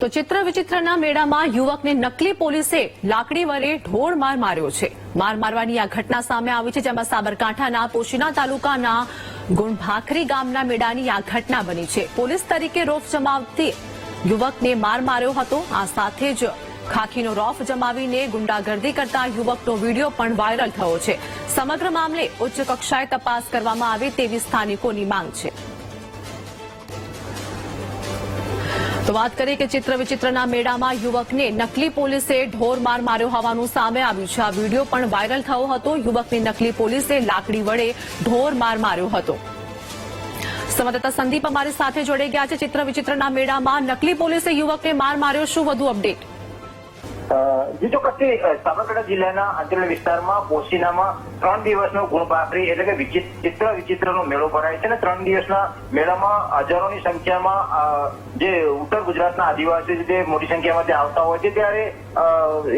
તો ચિત્ર વિચિત્રના મેળામાં યુવકને નકલી પોલીસે લાકડી વડે ઢોર માર માર્યો છે। માર મારવાની આ ઘટના સામે આવી છે, જેમાં સાબરકાંઠાના પોશીના તાલુકાના ગુણભાખરી ગામના મેળાની આ ઘટના બની છે। પોલીસ તરીકે રોફ જમાવતી યુવકને માર માર્યો હતો। આ સાથે જ ખાખીનો રોફ જમાવીને ગુંડાગર્દી કરતા યુવકનો વિડીયો પણ વાયરલ થયો છે। સમગ્ર મામલે ઉચ્ચ કક્ષાએ તપાસ કરવામાં આવે તેવી સ્થાનિકોની માંગ છે। તો વાત કરીએ કે ચિત્ર વિચિત્રના મેળામાં યુવકને નકલી પોલીસે ઢોર માર માર્યો હોવાનું સામે આવ્યું છે। આ વિડીયો પણ વાયરલ થયો હતો। યુવકને નકલી પોલીસે લાકડી વડે ઢોર માર માર્યો હતો। સંવાદદાતા સંદીપ અમારી સાથે જોડાઈ ગયા છે। ચિત્ર વિચિત્રના મેળામાં નકલી પોલીસે યુવકને માર માર્યો, શું વધુ અપડેટ? જી ચોક્કસથી સાબરકાંઠા જિલ્લાના અંતરિયાળ વિસ્તારમાં પોશીનામાં 3 દિવસનો ગુણભાખરી એટલે કે ચિત્ર વિચિત્રનો મેળો ભરાય છે અને 3 દિવસના મેળામાં હજારોની સંખ્યામાં જે ઉત્તર ગુજરાતના આદિવાસી જે મોટી સંખ્યામાં જે આવતા હોય છે, ત્યારે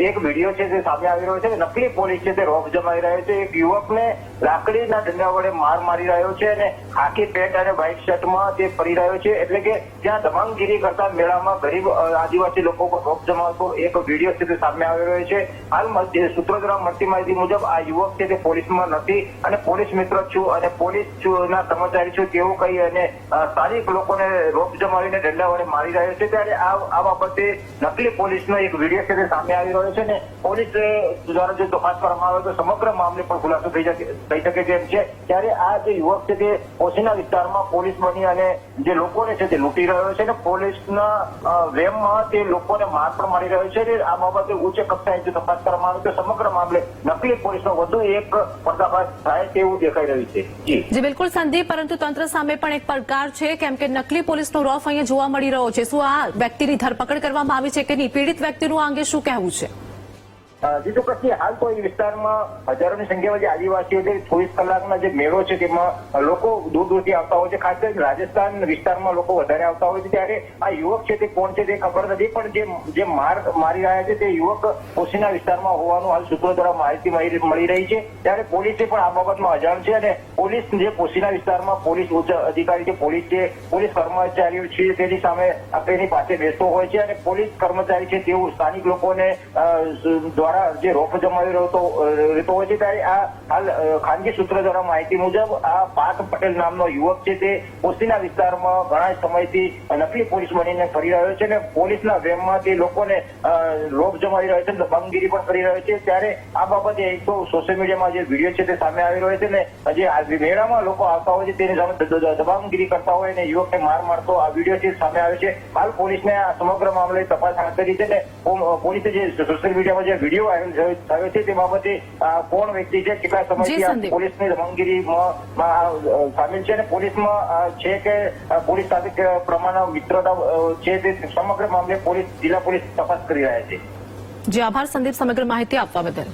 એક વિડીયો છે તે સામે આવી રહ્યો છે। નકલી પોલીસ છે તે રોફ જમાવી રહ્યો છે। એક યુવકને લાકડીના ડંડા વડે માર મારી રહ્યો છે અને ખાકી પેન્ટ અને વ્હાઇટ શર્ટમાં તે ફરી રહ્યો છે। એટલે કે ત્યાં દબંગગીરી કરતા મેળામાં ગરીબ આદિવાસી લોકો પર રોફ જમાવતો એક વિડીયો છે તે સામે આવી રહ્યો છે। હાલ સૂત્રો દ્વારા મળતી માહિતી મુજબ આ યુવક છે તે પોલીસમાં નથી અને પોલીસ મિત્ર છું અને પોલીસના કર્મચારી છું તેવું કહી અને સ્થાનિક લોકોને રોફ જમાવીને ડંડા વડે મારી રહ્યો છે। ત્યારે આ બાબતે નકલી પોલીસનો એક વિડીયો છે તે સામે આવી રહ્યો છે ને પોલીસ દ્વારા જો તપાસ કરવામાં આવે તો સમગ્ર મામલે પણ ખુલાસો થઈ શકે તેમ છે। ત્યારે આ જે યુવક છે તે પોશીના વિસ્તારમાં પોલીસ બની અને જે લોકોને છે તે લૂંટી રહ્યો છે અને પોલીસના વેમમાં તે લોકોને માર પણ મારી રહ્યો છે। આ બાબતે ઉચ્ચ કક્ષાએ જો તપાસ કરવામાં આવે તો સમગ્ર મામલે નકલી પોલીસનો વધુ એક પર્દાફાશ થાય તેવું દેખાઈ રહ્યું છે। જી બિલકુલ સંદીપ, પરંતુ તંત્ર સામે પણ એક પડકાર છે, કેમ કે નકલી પોલીસનો રોફ અહીંયા જોવા મળી રહ્યો છે। શું આ વ્યક્તિની ધરપકડ કરવામાં આવી છે કે નહીં? પીડિત વ્યક્તિનું આ અંગે શું કહેવું છે? જી ચોક્કસથી હાલ તો એ વિસ્તારમાં હજારોની સંખ્યામાં જે આદિવાસીઓ છે 24 કલાકના જે મેળો છે તેમાં લોકો દૂર દૂરથી આવતા હોય છે। ખાસ કરીને રાજસ્થાન વિસ્તારમાં લોકો વધારે આવતા હોય છે। ત્યારે આ યુવક છે તે કોણ છે તે ખબર નથી, પણ જે મારી રહ્યા છે તે યુવક પોશીના વિસ્તારમાં હોવાનું હાલ સૂત્રો દ્વારા માહિતી મળી રહી છે। ત્યારે પોલીસે પણ આ બાબતમાં અજાણ છે અને પોલીસ જે પોશીના વિસ્તારમાં પોલીસ ઉચ્ચ અધિકારી છે, પોલીસ કર્મચારીઓ છે તેની સામે તેની પાસે બેસતો હોય છે અને પોલીસ કર્મચારી છે તેવું સ્થાનિક લોકોને જે રોફ જમાવી રહેતો હોય છે। ત્યારે આ હાલ ખાનગી સૂત્રો દ્વારા માહિતી મુજબ આ પાર્થ પટેલ નામનો યુવક છે તે પોશીના વિસ્તારમાં ઘણા સમયથી નકલી પોલીસ બનીને ફરી રહ્યો છે અને પોલીસના વેમમાં તે લોકોને રોફ જમાવી રહ્યો છે, દબંગગીરી પણ કરી રહ્યો છે। ત્યારે આ બાબતે એક તો સોશિયલ મીડિયામાં જે વિડીયો છે તે સામે આવી રહ્યો છે ને જે મેળામાં લોકો આવતા હોય છે તેની સામે દબંગગીરી કરતા હોય અને યુવકને માર મારતો આ વિડીયો છે સામે આવે છે। હાલ પોલીસને આ સમગ્ર મામલે તપાસ હાથ ધરી છે ને પોલીસે જે સોશિયલ મીડિયામાં જે વિડીયો વાયરલ થયો છે તે બાબતે કોણ વ્યક્તિ છે, કેટલા સમયથી પોલીસની દબંગગીરીમાં સામેલ છે અને પોલીસમાં છે કે પોલીસ સાથે પ્રમાણના મિત્રતા છે તે સમગ્ર મામલે જિલ્લા પોલીસ તપાસ કરી રહ્યા છે। જી આભાર સંદીપ સમગ્ર માહિતી આપવા બદલ।